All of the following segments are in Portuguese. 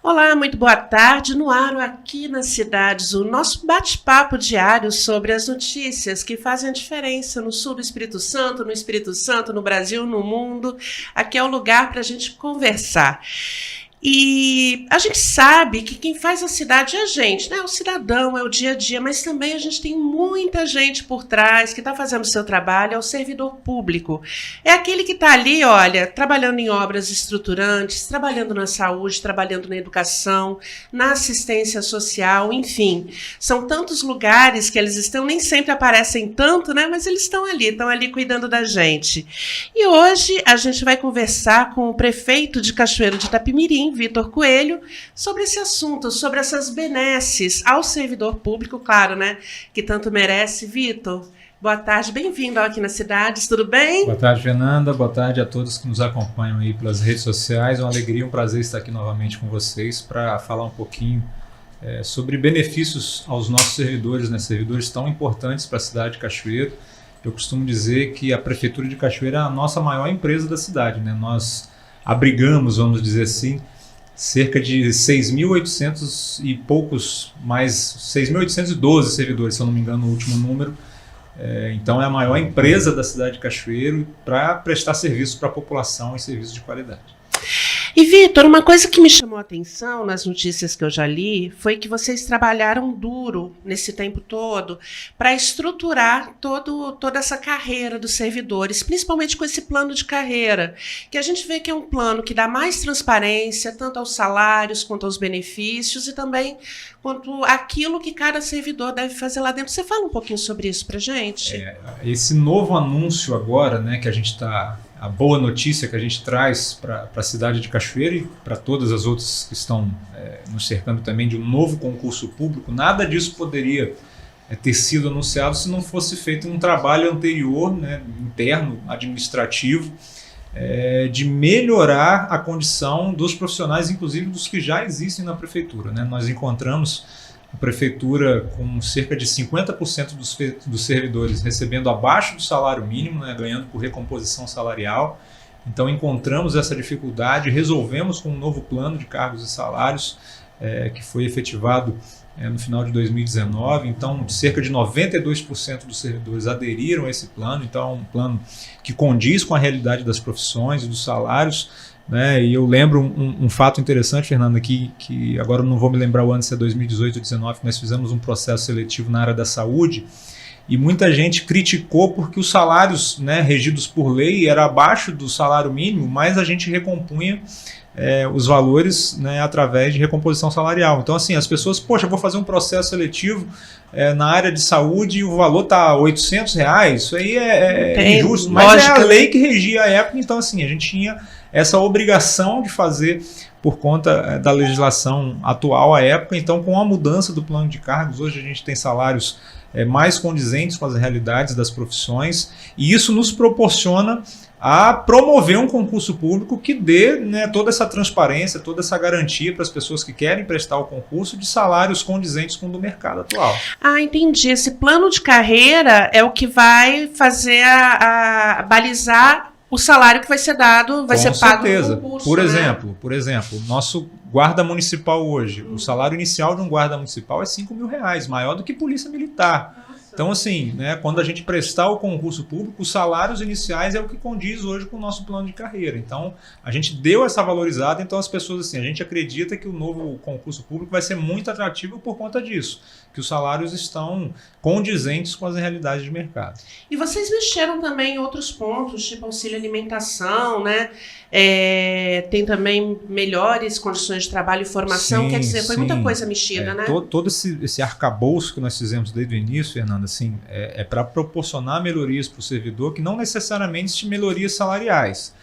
Olá, muito boa tarde. No ar, aqui nas cidades, o nosso bate-papo diário sobre as notícias que fazem a diferença no sul do Espírito Santo, no Brasil, no mundo. Aqui é o lugar para a gente conversar. E a gente sabe que quem faz a cidade é a gente, né? O cidadão, é o dia a dia, mas também a gente tem muita gente por trás que está fazendo o seu trabalho, é o servidor público. É aquele que está ali, olha, trabalhando em obras estruturantes, trabalhando na saúde, trabalhando na educação, na assistência social, enfim. São tantos lugares que eles estão, nem sempre aparecem tanto, né? Mas eles estão ali cuidando da gente. E hoje a gente vai conversar com o prefeito de Cachoeiro de Itapemirim, Vitor Coelho, sobre esse assunto, sobre essas benesses ao servidor público, claro, né, que tanto merece. Vitor, boa tarde, bem-vindo aqui nas cidades, tudo bem? Boa tarde, Fernanda, boa tarde a todos que nos acompanham aí pelas redes sociais, uma alegria, um prazer estar aqui novamente com vocês para falar um pouquinho sobre benefícios aos nossos servidores, né, servidores tão importantes para a cidade de Cachoeiro. Eu costumo dizer que a Prefeitura de Cachoeiro é a nossa maior empresa da cidade, né, nós abrigamos, vamos dizer assim, cerca de 6.800 e poucos, mais 6.812 servidores, se eu não me engano, o último número. Então é a maior empresa da cidade de Cachoeiro para prestar serviço para a população e serviços de qualidade. E, Vitor, uma coisa que me chamou a atenção nas notícias que eu já li foi que vocês trabalharam duro nesse tempo todo para estruturar toda essa carreira dos servidores, principalmente com esse plano de carreira, que a gente vê que é um plano que dá mais transparência, tanto aos salários quanto aos benefícios e também quanto aquilo que cada servidor deve fazer lá dentro. Você fala um pouquinho sobre isso para a gente? Esse novo anúncio agora, né, que a gente está... A boa notícia que a gente traz para a cidade de Cachoeiro e para todas as outras que estão nos cercando também de um novo concurso público, nada disso poderia ter sido anunciado se não fosse feito um trabalho anterior, né, interno, administrativo, de melhorar a condição dos profissionais, inclusive dos que já existem na prefeitura, né? Nós encontramos a prefeitura com cerca de 50% dos servidores recebendo abaixo do salário mínimo, né, ganhando por recomposição salarial. Então encontramos essa dificuldade, resolvemos com um novo plano de cargos e salários que foi efetivado no final de 2019. Então cerca de 92% dos servidores aderiram a esse plano. Então é um plano que condiz com a realidade das profissões e dos salários. E eu lembro um fato interessante, Fernanda, que agora eu não vou me lembrar o ano, se é 2018 ou 2019, que nós fizemos um processo seletivo na área da saúde e muita gente criticou porque os salários, né, regidos por lei era abaixo do salário mínimo, mas a gente recompunha os valores, né, através de recomposição salarial. Então assim, as pessoas, poxa, eu vou fazer um processo seletivo na área de saúde e o valor está R$800, isso aí é injusto, mas lógica, é a lei que regia a época. Então assim, a gente tinha essa obrigação de fazer por conta da legislação atual à época. Então, com a mudança do plano de cargos, hoje a gente tem salários mais condizentes com as realidades das profissões e isso nos proporciona a promover um concurso público que dê, né, toda essa transparência, toda essa garantia para as pessoas que querem prestar o concurso de salários condizentes com o do mercado atual. Ah, entendi. Esse plano de carreira é o que vai fazer a balizar o salário que vai ser dado, vai ser pago no concurso. Por exemplo, nosso guarda municipal hoje, o salário inicial de um guarda municipal é R$5.000, maior do que polícia militar. Então, assim, né, quando a gente prestar o concurso público, os salários iniciais é o que condiz hoje com o nosso plano de carreira. Então, a gente deu essa valorizada, então as pessoas, assim, a gente acredita que o novo concurso público vai ser muito atrativo por conta disso, que os salários estão condizentes com as realidades de mercado. E vocês mexeram também em outros pontos, tipo auxílio alimentação, né? Tem também melhores condições de trabalho e formação, quer dizer, foi muita coisa mexida, né? Todo esse arcabouço que nós fizemos desde o início, Fernanda, assim, para proporcionar melhorias para o servidor, que não necessariamente melhorias salariais.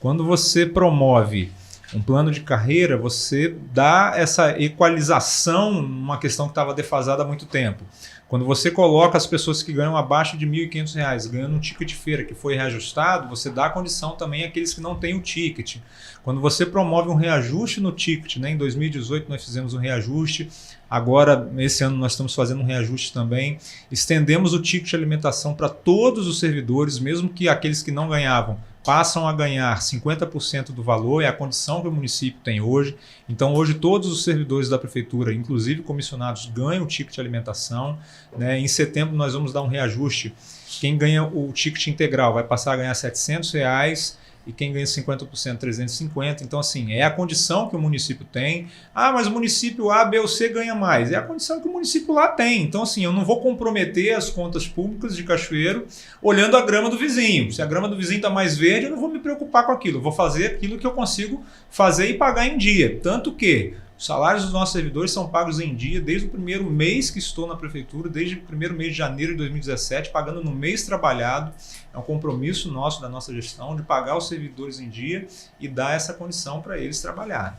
Quando você promove um plano de carreira, você dá essa equalização numa questão que estava defasada há muito tempo. Quando você coloca as pessoas que ganham abaixo de R$ 1.500 ganhando um ticket de feira que foi reajustado, você dá condição também àqueles que não têm o ticket. Quando você promove um reajuste no ticket, né? Em 2018 nós fizemos um reajuste, agora esse ano nós estamos fazendo um reajuste também. Estendemos o ticket de alimentação para todos os servidores, mesmo que aqueles que não ganhavam passam a ganhar 50% do valor, é a condição que o município tem hoje. Então hoje todos os servidores da prefeitura, inclusive comissionados, ganham o ticket de alimentação, né? Em setembro nós vamos dar um reajuste. Quem ganha o ticket integral vai passar a ganhar R$ 700 e quem ganha 50% 350. Então assim, é a condição que o município tem. Ah, mas o município A, B ou C ganha mais. É a condição que o município lá tem. Então assim, eu não vou comprometer as contas públicas de Cachoeiro olhando a grama do vizinho. Se a grama do vizinho está mais verde, eu não vou me preocupar com aquilo. Eu vou fazer aquilo que eu consigo fazer e pagar em dia. Tanto que os salários dos nossos servidores são pagos em dia desde o primeiro mês que estou na prefeitura, desde o primeiro mês de janeiro de 2017, pagando no mês trabalhado. É um compromisso nosso, da nossa gestão, de pagar os servidores em dia e dar essa condição para eles trabalharem.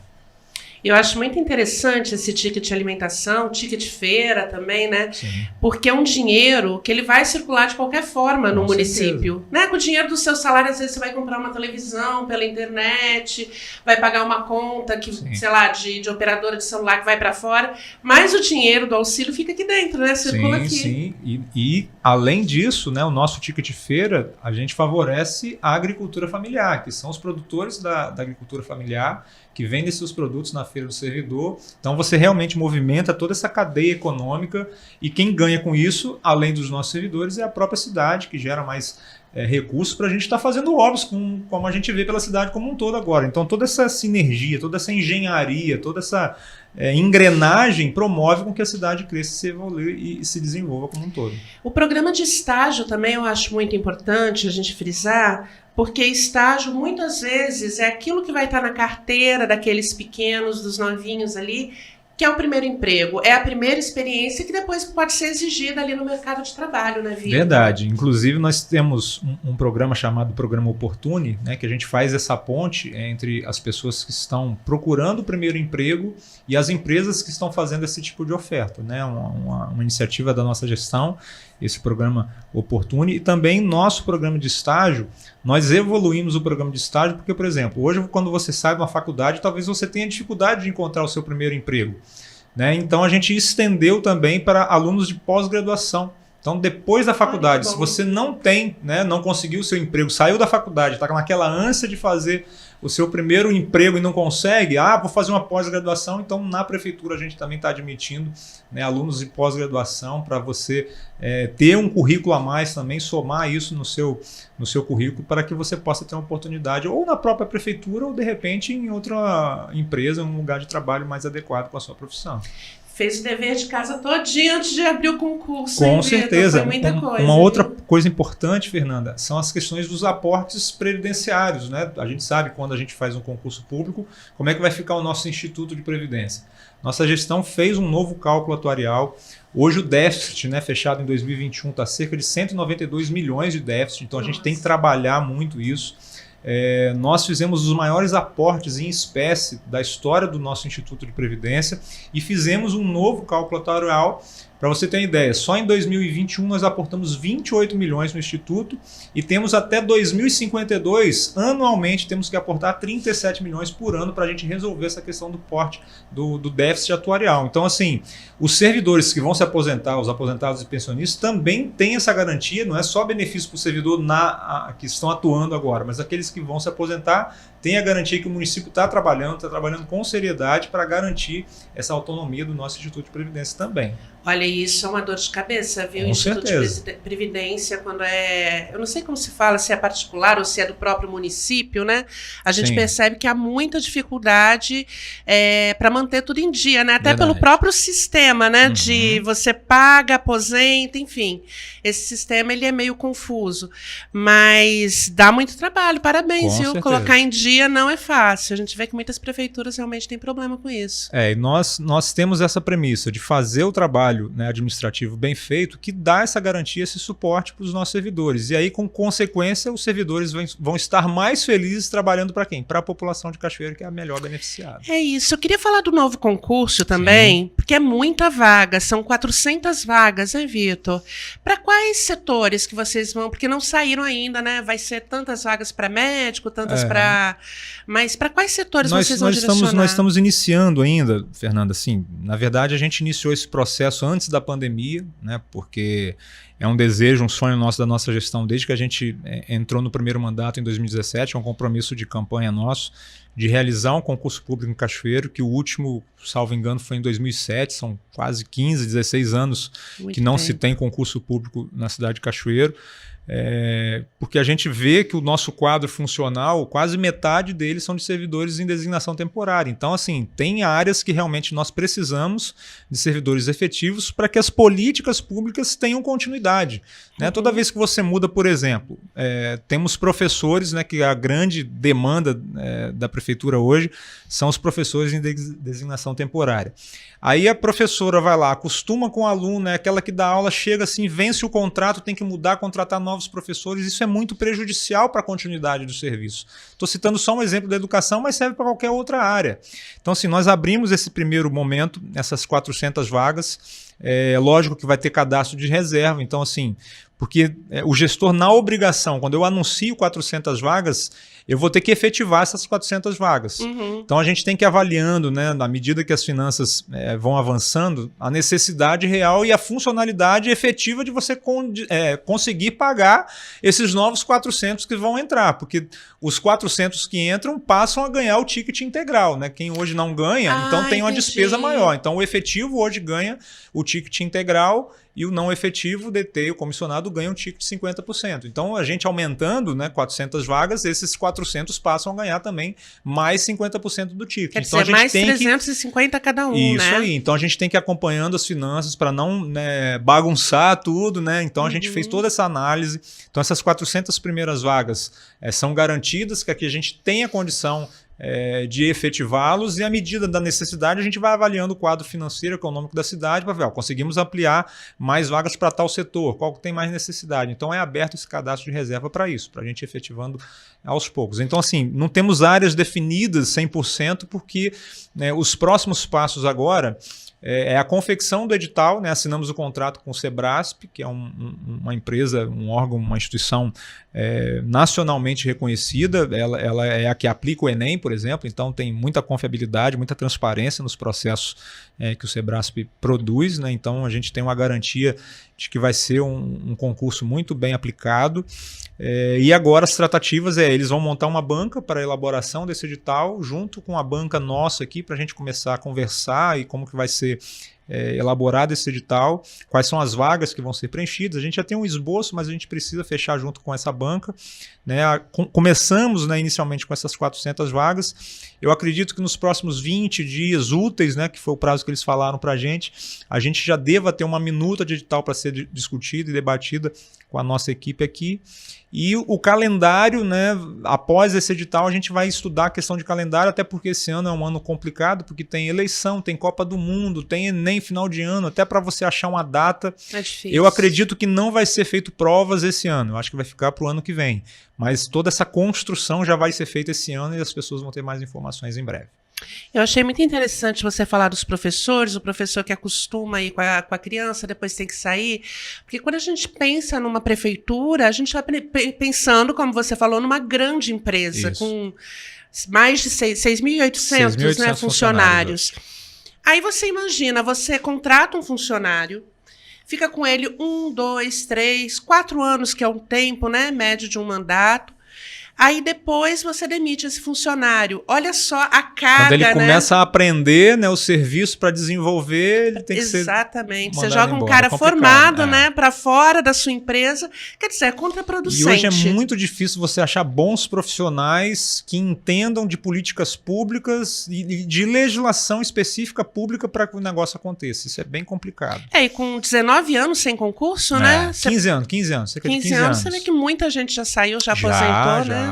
Eu acho muito interessante esse ticket de alimentação, ticket de feira também, né? Sim. Porque é um dinheiro que ele vai circular de qualquer forma no município. Né? Com o dinheiro do seu salário, às vezes você vai comprar uma televisão pela internet, vai pagar uma conta que, sei lá, de operadora de celular que vai para fora, mas o dinheiro do auxílio fica aqui dentro, né? Circula aqui. Sim. E além disso, né, o nosso ticket de feira, a gente favorece a agricultura familiar, que são os produtores da agricultura familiar, que vendem seus produtos na feira do servidor. Então você realmente movimenta toda essa cadeia econômica e quem ganha com isso, além dos nossos servidores, é a própria cidade, que gera mais recursos para a gente estar fazendo obras, como a gente vê pela cidade como um todo agora. Então toda essa sinergia, toda essa engenharia, toda essa engrenagem promove com que a cidade cresça, se evolua e se desenvolva como um todo. O programa de estágio também eu acho muito importante a gente frisar, porque estágio muitas vezes é aquilo que vai estar na carteira daqueles pequenos, dos novinhos ali, que é o primeiro emprego, é a primeira experiência que depois pode ser exigida ali no mercado de trabalho, né, Vitor? Verdade. Inclusive, nós temos um programa chamado Programa Oportune, né, que a gente faz essa ponte entre as pessoas que estão procurando o primeiro emprego e as empresas que estão fazendo esse tipo de oferta, né? Uma iniciativa da nossa gestão, esse programa Oportune, e também nosso programa de estágio. Nós evoluímos o programa de estágio porque, por exemplo, hoje quando você sai de uma faculdade, talvez você tenha dificuldade de encontrar o seu primeiro emprego, né? Então a gente estendeu também para alunos de pós-graduação. Então depois da faculdade, se você não tem, né, não conseguiu o seu emprego, saiu da faculdade, está naquela ânsia de fazer o seu primeiro emprego e não consegue, vou fazer uma pós-graduação. Então na prefeitura a gente também está admitindo, né, alunos de pós-graduação para você ter um currículo a mais também, somar isso no seu currículo para que você possa ter uma oportunidade ou na própria prefeitura ou de repente em outra empresa, um lugar de trabalho mais adequado com a sua profissão. Fez o dever de casa todinho antes de abrir o concurso. Com certeza. Foi muita coisa. Uma outra coisa importante, Fernanda, são as questões dos aportes previdenciários, né? A gente sabe quando a gente faz um concurso público, como é que vai ficar o nosso Instituto de Previdência. Nossa gestão fez um novo cálculo atuarial. Hoje o déficit, né, fechado em 2021 está cerca de 192 milhões de déficit, então a gente tem que trabalhar muito isso. Nós fizemos os maiores aportes em espécie da história do nosso Instituto de Previdência e fizemos um novo cálculo atuarial. Para você ter uma ideia, só em 2021 nós aportamos 28 milhões no Instituto e temos até 2052, anualmente, temos que aportar 37 milhões por ano para a gente resolver essa questão do porte do déficit atuarial. Então, assim, os servidores que vão se aposentar, os aposentados e pensionistas, também têm essa garantia, não é só benefício para o servidor que estão atuando agora, mas aqueles que vão se aposentar têm a garantia que o município está trabalhando com seriedade para garantir essa autonomia do nosso Instituto de Previdência também. Olha, isso é uma dor de cabeça, viu? Com Instituto certeza. de Previdência, quando eu não sei como se fala, se é particular ou se é do próprio município, né? A gente percebe que há muita dificuldade para manter tudo em dia, né? Até pelo próprio sistema, né? De você paga, aposenta, enfim. Esse sistema, ele é meio confuso. Mas dá muito trabalho, parabéns, Com viu? certeza. Colocar em dia não é fácil. A gente vê que muitas prefeituras realmente têm problema com isso. E nós temos essa premissa de fazer o trabalho, né, administrativo bem feito que dá essa garantia, esse suporte para os nossos servidores. E aí, com consequência, os servidores vão estar mais felizes trabalhando para quem? Para a população de Cachoeiro, que é a melhor beneficiada. É isso. Eu queria falar do novo concurso também, sim, porque é muita vaga, são 400 vagas, né, Vitor? Para quais setores que vocês vão? Porque não saíram ainda, né? Vai ser tantas vagas para médico, tantas para... Mas para quais setores vocês vão direcionar? Nós estamos iniciando ainda, Fernanda, assim, na verdade a gente iniciou esse processo antes da pandemia, né, porque é um desejo, um sonho nosso da nossa gestão, desde que a gente entrou no primeiro mandato em 2017, é um compromisso de campanha nosso, de realizar um concurso público em Cachoeiro, que o último, salvo engano, foi em 2007, são quase 15, 16 anos que não se tem concurso público na cidade de Cachoeiro. Porque a gente vê que o nosso quadro funcional, quase metade deles são de servidores em designação temporária. Então, assim, tem áreas que realmente nós precisamos de servidores efetivos para que as políticas públicas tenham continuidade. Né? Toda vez que você muda, por exemplo, temos professores, né, que a grande demanda da prefeitura hoje são os professores em designação temporária. Aí a professora vai lá, acostuma com o aluno, aquela que dá aula, chega assim, vence o contrato, tem que mudar, contratar novos professores. Isso é muito prejudicial para a continuidade do serviço. Estou citando só um exemplo da educação, mas serve para qualquer outra área. Então, assim, nós abrimos esse primeiro momento, essas 400 vagas. É lógico que vai ter cadastro de reserva, então assim, porque o gestor na obrigação, quando eu anuncio 400 vagas, eu vou ter que efetivar essas 400 vagas. Então a gente tem que ir avaliando, né, na medida que as finanças vão avançando, a necessidade real e a funcionalidade efetiva de você conseguir pagar esses novos 400 que vão entrar, porque os 400 que entram passam a ganhar o ticket integral, né? Quem hoje não ganha, então tem uma despesa maior. Então o efetivo hoje ganha o ticket integral e o não efetivo, o DT, o comissionado, ganha um ticket de 50%. Então, a gente aumentando, né, 400 vagas, esses 400 passam a ganhar também mais 50% do ticket. Quer então, dizer, a gente mais tem 350 cada um, Isso né? aí. Então, a gente tem que ir acompanhando as finanças para não, né, bagunçar tudo, né? Então, a gente fez toda essa análise. Então, essas 400 primeiras vagas são garantidas, que aqui a gente tem a condição de efetivá-los, e à medida da necessidade a gente vai avaliando o quadro financeiro e econômico da cidade para ver, conseguimos ampliar mais vagas para tal setor, qual que tem mais necessidade. Então é aberto esse cadastro de reserva para isso, para a gente ir efetivando aos poucos. Então assim, não temos áreas definidas 100%, porque os próximos passos agora é a confecção do edital, né? Assinamos o contrato com o Sebrasp, que é uma empresa, um órgão, uma instituição nacionalmente reconhecida. Ela é a que aplica o Enem, por exemplo, então tem muita confiabilidade, muita transparência nos processos que o Sebrasp produz, né? Então a gente tem uma garantia de que vai ser um concurso muito bem aplicado. E agora as tratativas eles vão montar uma banca para a elaboração desse edital, junto com a banca nossa aqui, para a gente começar a conversar e como que vai ser elaborado esse edital, quais são as vagas que vão ser preenchidas. A gente já tem um esboço, mas a gente precisa fechar junto com essa banca. Né? Começamos, né, inicialmente com essas 400 vagas. Eu acredito que nos próximos 20 dias úteis, né, que foi o prazo que eles falaram para a gente já deva ter uma minuta de edital para ser discutida e debatida com a nossa equipe aqui. E o calendário, né, após esse edital, a gente vai estudar a questão de calendário, até porque esse ano é um ano complicado, porque tem eleição, tem Copa do Mundo, tem Enem final de ano, até para você achar uma data. É difícil. Eu acredito que não vai ser feito provas esse ano, eu acho que vai ficar para o ano que vem. Mas toda essa construção já vai ser feita esse ano e as pessoas vão ter mais informações em breve. Eu achei muito interessante você falar dos professores, o professor que acostuma a ir com a criança, depois tem que sair, porque quando a gente pensa numa prefeitura, a gente está pensando, como você falou, numa grande empresa, com mais de 6.800 né, funcionários. Aí você imagina, você contrata um funcionário, fica com ele 1, 2, 3, 4 anos, que é um tempo, né, médio de um mandato. Aí depois você demite esse funcionário. Olha só a carga, quando ele né? começa a aprender, né, o serviço para desenvolver, ele tem que ser Exatamente. Você joga um cara formado, né, para fora da sua empresa. Quer dizer, é contraproducente. E hoje é muito difícil você achar bons profissionais que entendam de políticas públicas e de legislação específica pública para que o negócio aconteça. Isso é bem complicado. E com 19 anos sem concurso, né? 15 anos, cerca de 15 anos. Você vê que muita gente já saiu, já aposentou, né?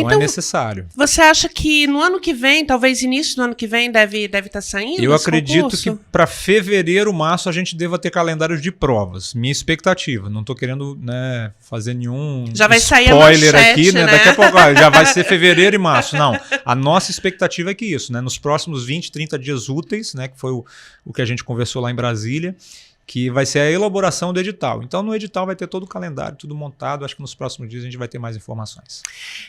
Então é necessário. Você acha que no ano que vem, talvez início do ano que vem, deve estar saindo? Eu acredito concurso? que para fevereiro, março, a gente deva ter calendário de provas. Minha expectativa. Não estou querendo, né, fazer nenhum já vai sair spoiler a manchete, aqui, né? Daqui a pouco já vai ser fevereiro e março. Não. A nossa expectativa é que isso, né? Nos próximos 20, 30 dias úteis, né? Que foi o que a gente conversou lá em Brasília, que vai ser a elaboração do edital. Então, no edital vai ter todo o calendário, tudo montado. Acho que nos próximos dias a gente vai ter mais informações.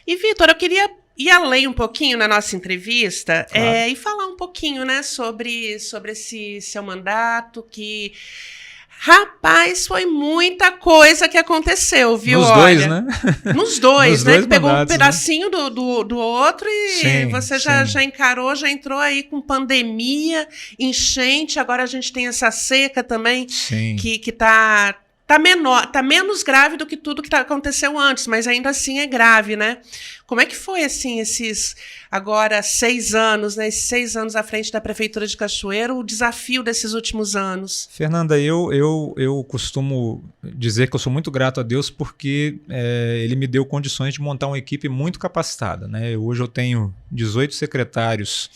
E, Vitor, eu queria ir além um pouquinho na nossa entrevista, Claro. E falar um pouquinho, né, sobre esse seu mandato, que... Rapaz, foi muita coisa que aconteceu, viu? Nos Olha, dois, né? Nos dois, né? Que pegou mandatos, um pedacinho do outro e Sim, você sim. já encarou, já entrou aí com pandemia, enchente, agora a gente tem essa seca também, Sim. que tá menor, tá menos grave do que tudo que aconteceu antes, mas ainda assim é grave, né? Como é que foi, assim, esses agora 6 anos, né? Esses 6 anos à frente da Prefeitura de Cachoeiro, o desafio desses últimos anos? Fernanda, eu costumo dizer que eu sou muito grato a Deus porque Ele me deu condições de montar uma equipe muito capacitada, né? Hoje eu tenho 18 secretários,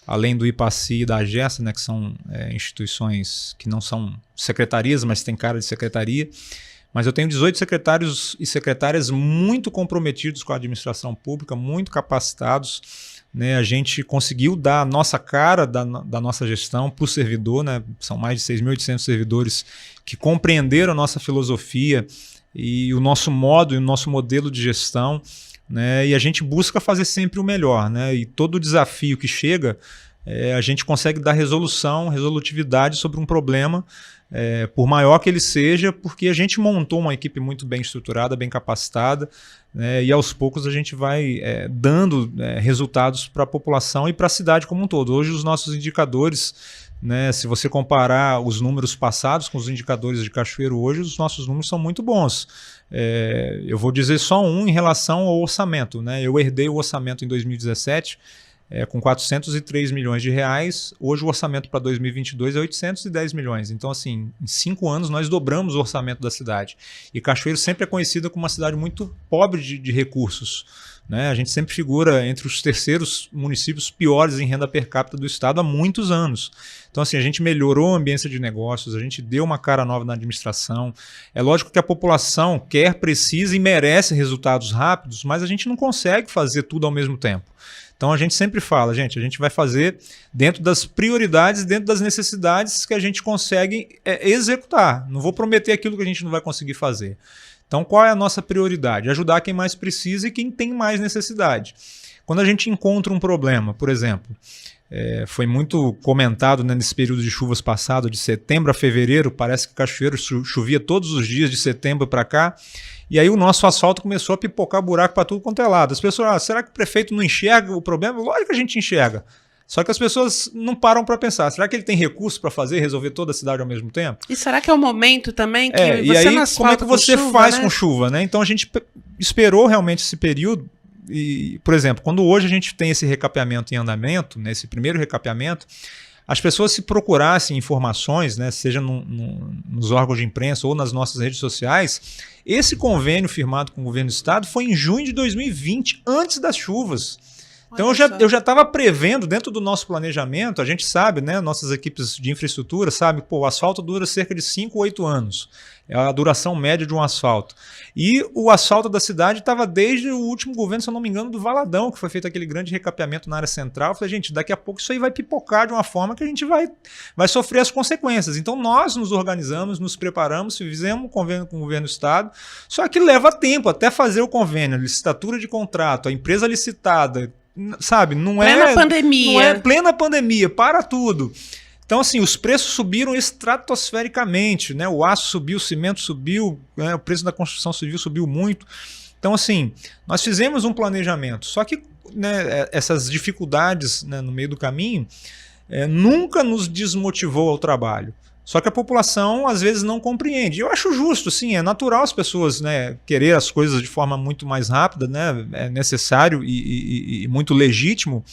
além do IPACI e da AGESA, né, que são instituições que não são secretarias, mas têm cara de secretaria. Mas eu tenho 18 secretários e secretárias muito comprometidos com a administração pública, muito capacitados, né? A gente conseguiu dar a nossa cara da nossa gestão para o servidor, né? São mais de 6.800 servidores que compreenderam a nossa filosofia e o nosso modo e o nosso modelo de gestão, né? E a gente busca fazer sempre o melhor, né? E todo desafio que chega, a gente consegue dar resolutividade sobre um problema, por maior que ele seja, porque a gente montou uma equipe muito bem estruturada, bem capacitada, né? E aos poucos a gente vai dando resultados para a população e para a cidade como um todo. Hoje os nossos indicadores, né, se você comparar os números passados com os indicadores de Cachoeiro hoje, os nossos números são muito bons. Eu vou dizer só um em relação ao orçamento, né? Eu herdei o orçamento em 2017 com 403 milhões de reais. Hoje o orçamento para 2022 é 810 milhões. Então, assim, em 5 anos nós dobramos o orçamento da cidade. E Cachoeiro sempre é conhecida como uma cidade muito pobre de recursos, né? A gente sempre figura entre os terceiros municípios piores em renda per capita do estado há muitos anos. Então, assim, a gente melhorou a ambiência de negócios, a gente deu uma cara nova na administração. É lógico que a população quer, precisa e merece resultados rápidos, mas a gente não consegue fazer tudo ao mesmo tempo. Então a gente sempre fala, a gente vai fazer dentro das prioridades, dentro das necessidades que a gente consegue executar. Não vou prometer aquilo que a gente não vai conseguir fazer. Então qual é a nossa prioridade? Ajudar quem mais precisa e quem tem mais necessidade. Quando a gente encontra um problema, por exemplo, foi muito comentado, né, nesse período de chuvas passado, de setembro a fevereiro, parece que Cachoeiro chovia todos os dias de setembro para cá, e aí o nosso asfalto começou a pipocar buraco para tudo quanto é lado. As pessoas, será que o prefeito não enxerga o problema? Lógico que a gente enxerga. Só que as pessoas não param para pensar, será que ele tem recurso para resolver toda a cidade ao mesmo tempo? E será que é o momento também que e aí, como é que você faz com chuva, né? Então a gente esperou realmente esse período. E, por exemplo, quando hoje a gente tem esse recapeamento em andamento, né, esse primeiro recapeamento, as pessoas se procurassem informações, né, seja nos órgãos de imprensa ou nas nossas redes sociais, esse convênio firmado com o governo do estado foi em junho de 2020, antes das chuvas. Então eu já estava prevendo dentro do nosso planejamento, a gente sabe, né, nossas equipes de infraestrutura sabem, o asfalto dura cerca de 5 ou 8 anos. É a duração média de um asfalto. E o asfalto da cidade estava desde o último governo, se eu não me engano, do Valadão, que foi feito aquele grande recapeamento na área central. Eu falei, gente, daqui a pouco isso aí vai pipocar de uma forma que a gente vai sofrer as consequências. Então nós nos organizamos, nos preparamos, fizemos um convênio com o governo do estado, só que leva tempo até fazer o convênio, licitatura de contrato, a empresa licitada, sabe? Não é plena pandemia, para tudo. Então, assim, os preços subiram estratosfericamente, né? O aço subiu, o cimento subiu, né? O preço da construção civil subiu muito. Então, assim, nós fizemos um planejamento, só que, né, essas dificuldades, né, no meio do caminho nunca nos desmotivou ao trabalho. Só que a população, às vezes, não compreende. Eu acho justo, sim, é natural as pessoas, né, querer as coisas de forma muito mais rápida, né? É necessário e muito legítimo.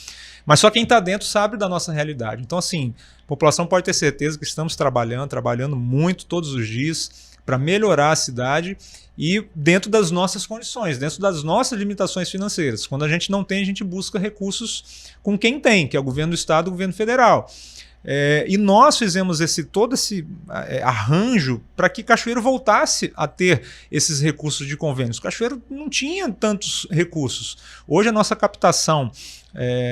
Mas só quem está dentro sabe da nossa realidade. Então, assim, a população pode ter certeza que estamos trabalhando muito todos os dias para melhorar a cidade e dentro das nossas condições, dentro das nossas limitações financeiras. Quando a gente não tem, a gente busca recursos com quem tem, que é o governo do estado e o governo federal. E nós fizemos todo esse arranjo para que Cachoeiro voltasse a ter esses recursos de convênios. Cachoeiro não tinha tantos recursos. Hoje a nossa captação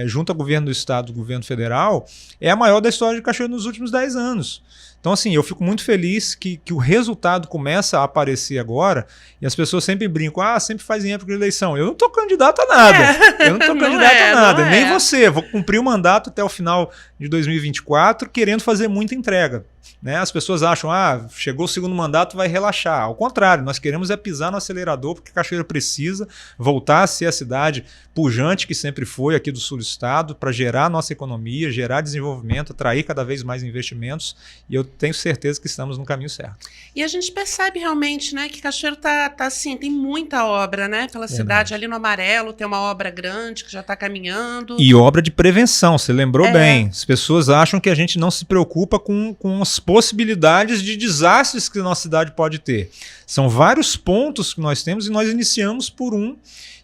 junto ao governo do estado e do governo federal é a maior da história de Cachoeiro nos últimos 10 anos. Então, assim, eu fico muito feliz que o resultado começa a aparecer agora e as pessoas sempre brincam, sempre faz em época de eleição. Eu não estou candidato a nada. Eu não estou candidato a nada, nem você. Vou cumprir o mandato até o final de 2024 querendo fazer muita entrega. Né? As pessoas acham, chegou o segundo mandato, vai relaxar. Ao contrário, nós queremos pisar no acelerador porque Cachoeira precisa voltar a ser a cidade pujante que sempre foi aqui do sul do estado para gerar nossa economia, gerar desenvolvimento, atrair cada vez mais investimentos e eu tenho certeza que estamos no caminho certo. E a gente percebe realmente, né, que Cachoeiro tá assim, tem muita obra, né, pela cidade. Ali no Amarelo tem uma obra grande que já está caminhando. E obra de prevenção, você lembrou bem. As pessoas acham que a gente não se preocupa com as possibilidades de desastres que a nossa cidade pode ter. São vários pontos que nós temos e nós iniciamos por um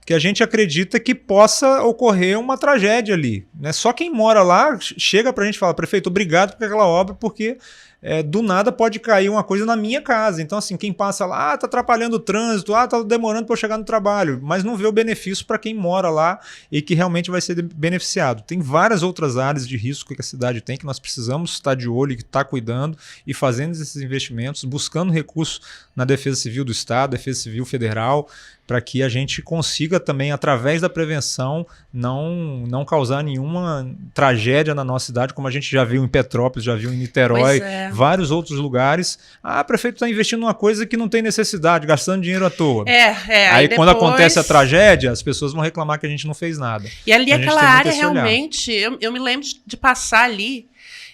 que a gente acredita que possa ocorrer uma tragédia ali. Né? Só quem mora lá chega para a gente e fala, prefeito, obrigado por aquela obra, porque do nada pode cair uma coisa na minha casa. Então, assim, quem passa lá, está atrapalhando o trânsito, está demorando para eu chegar no trabalho, mas não vê o benefício para quem mora lá e que realmente vai ser beneficiado. Tem várias outras áreas de risco que a cidade tem, que nós precisamos estar de olho e estar cuidando e fazendo esses investimentos, buscando recursos na Defesa Civil do Estado, Defesa Civil Federal, para que a gente consiga também, através da prevenção, não causar nenhuma tragédia na nossa cidade, como a gente já viu em Petrópolis, já viu em Niterói, vários outros lugares. Prefeito está investindo numa coisa que não tem necessidade, gastando dinheiro à toa. Aí quando acontece a tragédia, as pessoas vão reclamar que a gente não fez nada. E ali aquela área realmente, eu me lembro de passar ali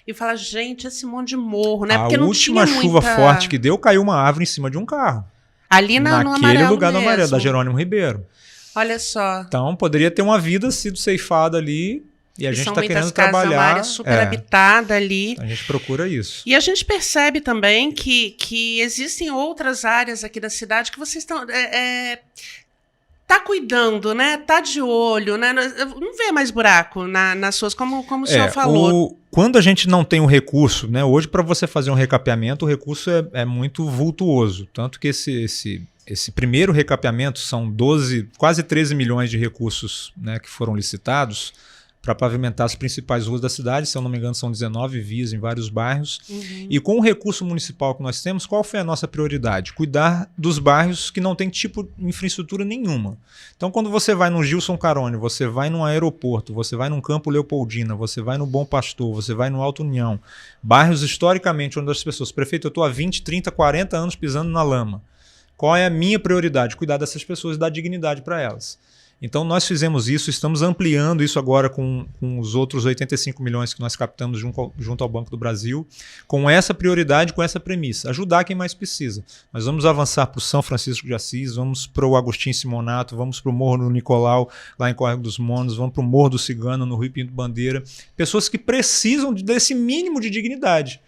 e falar, gente, esse monte de morro, né? Porque a última chuva forte que deu, caiu uma árvore em cima de um carro. Ali no Amarelo lugar mesmo. No Amarelo, da Jerônimo Ribeiro. Olha só. Então, poderia ter uma vida sido ceifada ali e a gente está querendo trabalhar. É uma área super habitada ali. A gente procura isso. E a gente percebe também que existem outras áreas aqui da cidade que vocês estão... tá cuidando, né? Tá de olho, né? Não vê mais buraco nas suas, como o senhor falou. Quando a gente não tem o recurso, né? Hoje, para você fazer um recapeamento, o recurso é muito vultuoso. Tanto que esse primeiro recapeamento são quase 13 milhões de recursos, né, que foram licitados para pavimentar as principais ruas da cidade. Se eu não me engano, são 19 vias em vários bairros. Uhum. E com o recurso municipal que nós temos, qual foi a nossa prioridade? Cuidar dos bairros que não tem tipo de infraestrutura nenhuma. Então, quando você vai no Gilson Carone, você vai num aeroporto, você vai num Campo Leopoldina, você vai no Bom Pastor, você vai no Alto União, bairros historicamente onde as pessoas, prefeito, eu estou há 20, 30, 40 anos pisando na lama. Qual é a minha prioridade? Cuidar dessas pessoas e dar dignidade para elas. Então nós fizemos isso, estamos ampliando isso agora com os outros 85 milhões que nós captamos junto ao Banco do Brasil, com essa prioridade, com essa premissa, ajudar quem mais precisa. Nós vamos avançar para o São Francisco de Assis, vamos para o Agostinho Simonato, vamos para o Morro do Nicolau, lá em Córrego dos Monos, vamos para o Morro do Cigano, no Rio Pinto Bandeira, pessoas que precisam desse mínimo de dignidade.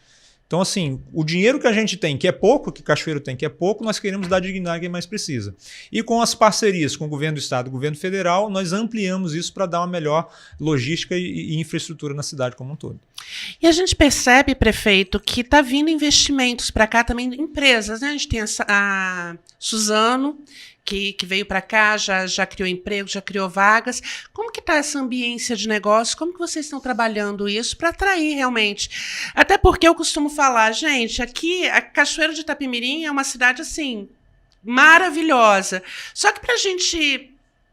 Então, assim, o dinheiro que a gente tem, que é pouco, que Cachoeiro tem, que é pouco, nós queremos dar dignidade a quem mais precisa. E com as parcerias com o governo do estado e o governo federal, nós ampliamos isso para dar uma melhor logística e infraestrutura na cidade como um todo. E a gente percebe, prefeito, que está vindo investimentos para cá também, empresas, né? A gente tem a Suzano, que veio para cá, já criou emprego, já criou vagas. Como que está essa ambiência de negócio? Como que vocês estão trabalhando isso para atrair realmente? Até porque eu costumo falar, gente, aqui a Cachoeiro de Itapemirim é uma cidade assim maravilhosa. Só que para a gente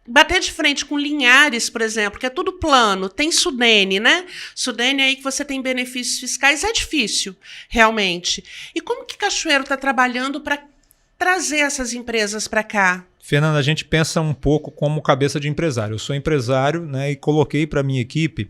bater de frente com Linhares, por exemplo, que é tudo plano, tem Sudene, né? Sudene aí que você tem benefícios fiscais, é difícil, realmente. E como que Cachoeiro está trabalhando para trazer essas empresas para cá? Fernanda, a gente pensa um pouco como cabeça de empresário. Eu sou empresário, né, e coloquei para a minha equipe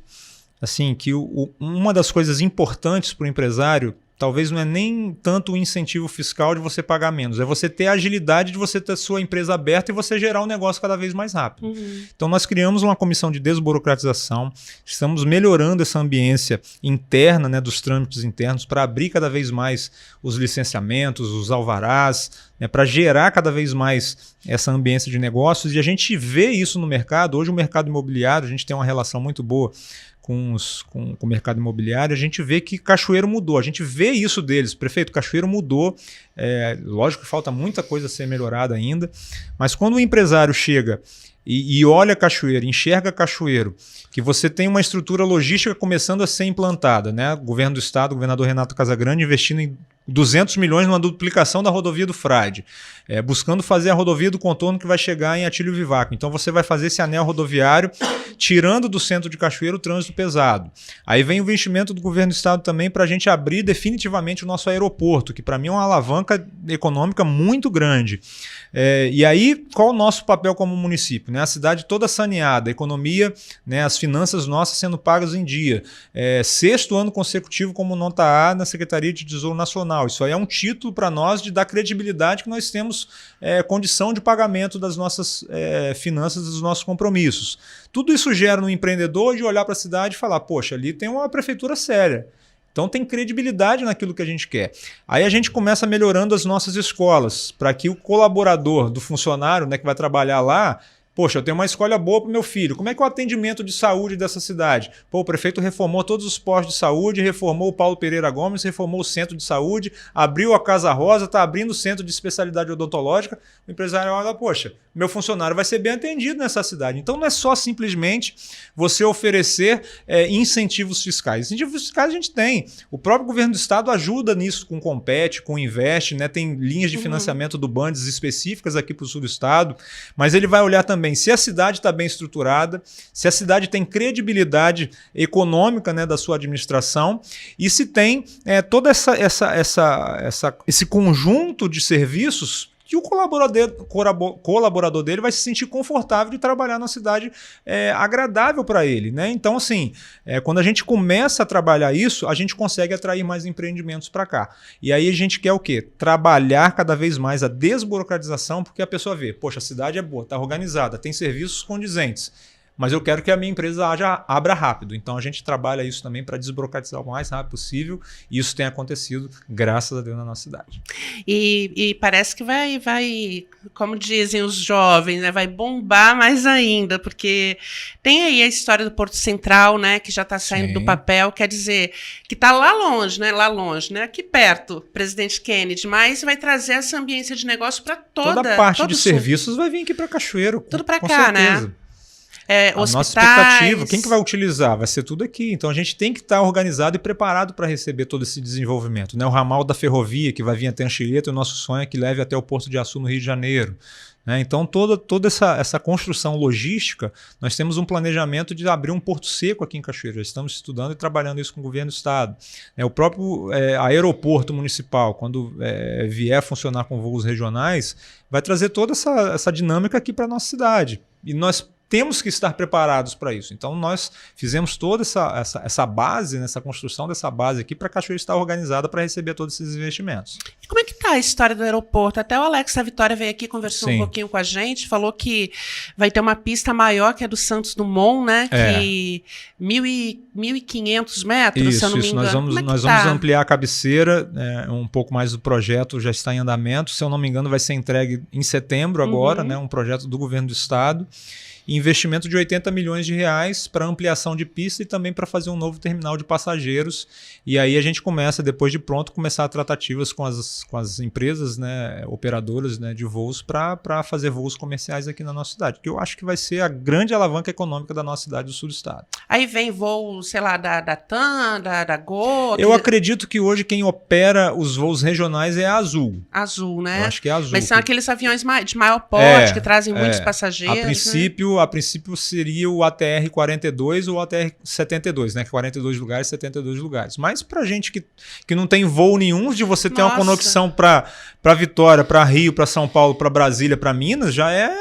assim, que uma das coisas importantes para o empresário talvez não é nem tanto o incentivo fiscal de você pagar menos, é você ter a agilidade de você ter a sua empresa aberta e você gerar um negócio cada vez mais rápido. Então nós criamos uma comissão de desburocratização, estamos melhorando essa ambiência interna, né, dos trâmites internos para abrir cada vez mais os licenciamentos, os alvarás, né, para gerar cada vez mais essa ambiência de negócios, e a gente vê isso no mercado. Hoje o mercado imobiliário, a gente tem uma relação muito boa com o mercado imobiliário, a gente vê que Cachoeiro mudou, a gente vê isso deles, prefeito, Cachoeiro mudou, lógico que falta muita coisa a ser melhorada ainda, mas quando o empresário chega e olha Cachoeiro, enxerga Cachoeiro, que você tem uma estrutura logística começando a ser implantada, né? O governo do estado, o governador Renato Casagrande, investindo em 200 milhões numa duplicação da rodovia do Frade, buscando fazer a rodovia do contorno que vai chegar em Atílio Vivaco. Então você vai fazer esse anel rodoviário, tirando do centro de Cachoeiro o trânsito pesado. Aí vem o investimento do governo do estado também para a gente abrir definitivamente o nosso aeroporto, que para mim é uma alavanca econômica muito grande. E aí, qual o nosso papel como município? Né? A cidade toda saneada, a economia, né, as finanças nossas sendo pagas em dia. 6º ano consecutivo como nota A na Secretaria de Tesouro Nacional. Isso aí é um título para nós de dar credibilidade que nós temos condição de pagamento das nossas finanças, dos nossos compromissos. Tudo isso gera no empreendedor de olhar para a cidade e falar, poxa, ali tem uma prefeitura séria. Então tem credibilidade naquilo que a gente quer. Aí a gente começa melhorando as nossas escolas, para que o colaborador do funcionário, né, que vai trabalhar lá, poxa, eu tenho uma escola boa para o meu filho. Como é que é o atendimento de saúde dessa cidade? Pô, o prefeito reformou todos os postos de saúde, reformou o Paulo Pereira Gomes, reformou o centro de saúde, abriu a Casa Rosa, está abrindo o centro de especialidade odontológica. O empresário olha, poxa, meu funcionário vai ser bem atendido nessa cidade. Então não é só simplesmente você oferecer incentivos fiscais. Incentivos fiscais a gente tem. O próprio governo do estado ajuda nisso com o Compete, com o Investe, né? Tem linhas de financiamento do Bandes específicas aqui para o sul do estado, mas ele vai olhar também se a cidade está bem estruturada, se a cidade tem credibilidade econômica, né, da sua administração, e se tem todo esse conjunto de serviços que o colaborador dele vai se sentir confortável de trabalhar na cidade agradável para ele, né? Então, assim, quando a gente começa a trabalhar isso, a gente consegue atrair mais empreendimentos para cá. E aí a gente quer o quê? Trabalhar cada vez mais a desburocratização, porque a pessoa vê, poxa, a cidade é boa, está organizada, tem serviços condizentes, mas eu quero que a minha empresa abra rápido. Então a gente trabalha isso também para desburocratizar o mais rápido possível, e isso tem acontecido, graças a Deus, na nossa cidade. E parece que vai, como dizem os jovens, né, vai bombar mais ainda, porque tem aí a história do Porto Central, né, que já está saindo do papel, quer dizer, que está lá longe, né, aqui perto, Presidente Kennedy, mas vai trazer essa ambiência de negócio para toda a parte de serviços vai vir aqui para Cachoeiro. Tudo para cá, certeza. né? A nossa expectativa, quem que vai utilizar? Vai ser tudo aqui. Então a gente tem que estar organizado e preparado para receber todo esse desenvolvimento, né? O ramal da ferrovia que vai vir até Anchieta, o nosso sonho é que leve até o Porto de Açu, no Rio de Janeiro. Então toda essa construção logística, nós temos um planejamento de abrir um porto seco aqui em Cachoeiro. Já estamos estudando e trabalhando isso com o governo do estado. O próprio aeroporto municipal, quando vier funcionar com voos regionais, vai trazer toda essa dinâmica aqui para a nossa cidade. E nós temos que estar preparados para isso. Então nós fizemos toda essa base, né, essa construção dessa base aqui para a Cachoeiro estar organizada para receber todos esses investimentos. E como é que está a história do aeroporto? Até o Alex da Vitória veio aqui, conversou um pouquinho com a gente, falou que vai ter uma pista maior que a do Santos Dumont, né? Que 1.500 metros, isso, se eu não me engano. Nós vamos ampliar a cabeceira, um pouco mais do projeto já está em andamento. Se eu não me engano, vai ser entregue em setembro agora, né? Um projeto do governo do estado. Investimento de 80 milhões de reais para ampliação de pista e também para fazer um novo terminal de passageiros. E aí a gente começa, depois de pronto, começar tratativas com as empresas, né, operadoras, né, de voos para fazer voos comerciais aqui na nossa cidade, que eu acho que vai ser a grande alavanca econômica da nossa cidade do sul do estado. Aí vem voo, sei lá, da TAM, da Gol. Eu acredito que hoje quem opera os voos regionais é a Azul. Azul, né? Eu acho que é a Azul. Mas são aqueles aviões de maior porte, que trazem muitos passageiros. A princípio seria o ATR 42 ou o ATR 72, né? Que 42 lugares, 72 lugares. Mas pra gente que não tem voo nenhum, de você ter uma conexão para Vitória, para Rio, para São Paulo, para Brasília, para Minas, já é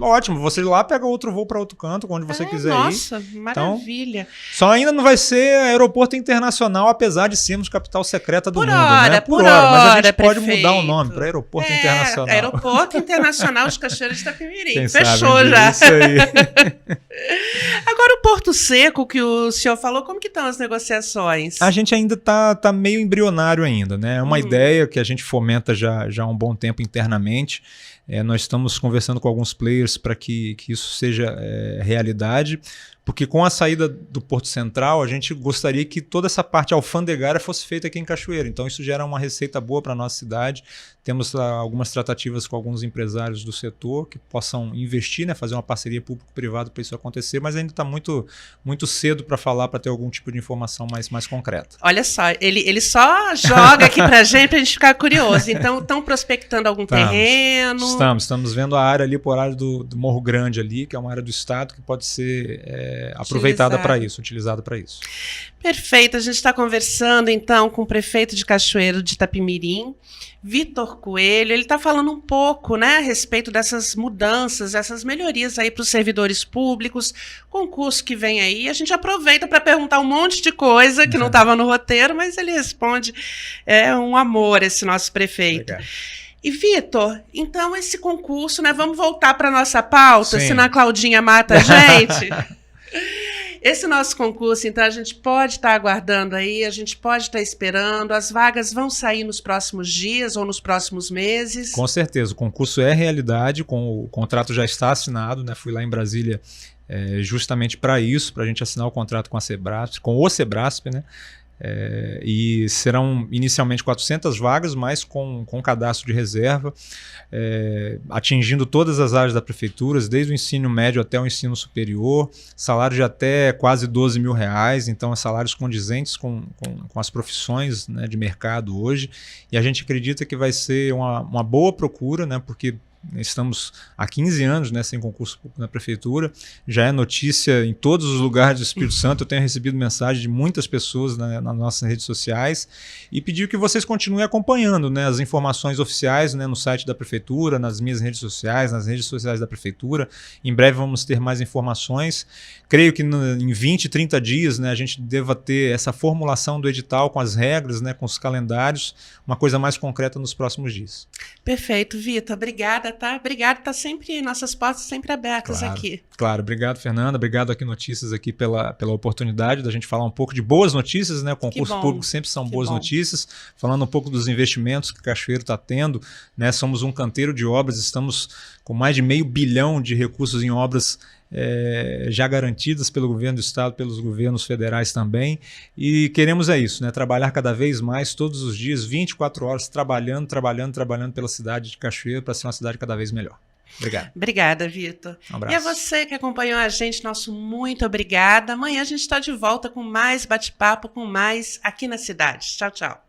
ótimo, você lá pega outro voo para outro canto, onde você quiser ir. Nossa, maravilha. Então, só ainda não vai ser aeroporto internacional, apesar de sermos capital secreta do mundo, né? Por hora, mas a gente pode prefeito. mudar o nome para aeroporto internacional. Aeroporto Internacional de Cachoeira de Itapemirim. Quem Fechou sabe já. Isso aí. Agora o Porto Seco que o senhor falou, como que estão as negociações? A gente ainda tá meio embrionário ainda, né? É uma ideia que a gente fomenta já há um bom tempo internamente. Nós estamos conversando com alguns players para que isso seja realidade, porque com a saída do Porto Central, a gente gostaria que toda essa parte alfandegária fosse feita aqui em Cachoeira. Então isso gera uma receita boa para a nossa cidade. Temos algumas tratativas com alguns empresários do setor que possam investir, né, fazer uma parceria público-privada para isso acontecer, mas ainda está muito, muito cedo para falar, para ter algum tipo de informação mais concreta. Olha só, ele só joga aqui para a gente ficar curioso. Então, estão prospectando algum terreno? Estamos vendo a área ali por área do Morro Grande ali, que é uma área do estado que pode ser aproveitada para isso, utilizada para isso. Perfeito, a gente está conversando então com o prefeito de Cachoeiro de Itapemirim, Vitor Coelho. Ele está falando um pouco, né, a respeito dessas mudanças, essas melhorias aí para os servidores públicos, concurso que vem aí. A gente aproveita para perguntar um monte de coisa que não estava no roteiro, mas ele responde. É um amor esse nosso prefeito. Legal. E, Vitor, então esse concurso, né? Vamos voltar para a nossa pauta, senão a Claudinha mata a gente. Esse nosso concurso, então, a gente pode estar aguardando aí, a gente pode estar esperando, as vagas vão sair nos próximos dias ou nos próximos meses? Com certeza, o concurso é realidade, o contrato já está assinado, né? Fui lá em Brasília justamente para isso, para a gente assinar o contrato com o Sebrasp, né? E serão inicialmente 400 vagas, mas com cadastro de reserva, atingindo todas as áreas da prefeitura, desde o ensino médio até o ensino superior, salário de até quase R$12 mil, então salários condizentes com as profissões, né, de mercado hoje, e a gente acredita que vai ser uma boa procura, né, porque estamos há 15 anos, né, sem concurso público na prefeitura, já é notícia em todos os lugares do Espírito Santo. Eu tenho recebido mensagem de muitas pessoas nas nossas redes sociais e pedir que vocês continuem acompanhando, né, as informações oficiais, né, no site da prefeitura, nas minhas redes sociais, nas redes sociais da prefeitura. Em breve vamos ter mais informações. Creio que em 20, 30 dias, né, a gente deva ter essa formulação do edital com as regras, né, com os calendários, uma coisa mais concreta nos próximos dias. Perfeito, Vitor. Obrigada. Obrigado, tá sempre, nossas portas sempre abertas aqui. Claro, obrigado, Fernanda, obrigado aqui Notícias aqui pela oportunidade da gente falar um pouco de boas notícias, né? O concurso público sempre são boas notícias, falando um pouco dos investimentos que Cachoeiro está tendo, né? Somos um canteiro de obras, estamos com mais de R$500 bilhão de recursos em obras já garantidas pelo governo do estado, pelos governos federais também, e queremos isso, né? Trabalhar cada vez mais, todos os dias, 24 horas, trabalhando pela cidade de Cachoeiro para ser uma cidade cada vez melhor. Obrigado. Obrigada, Vitor. Um abraço. E a você que acompanhou a gente, nosso muito obrigada. Amanhã a gente está de volta com mais bate-papo, com mais aqui na cidade. Tchau, tchau.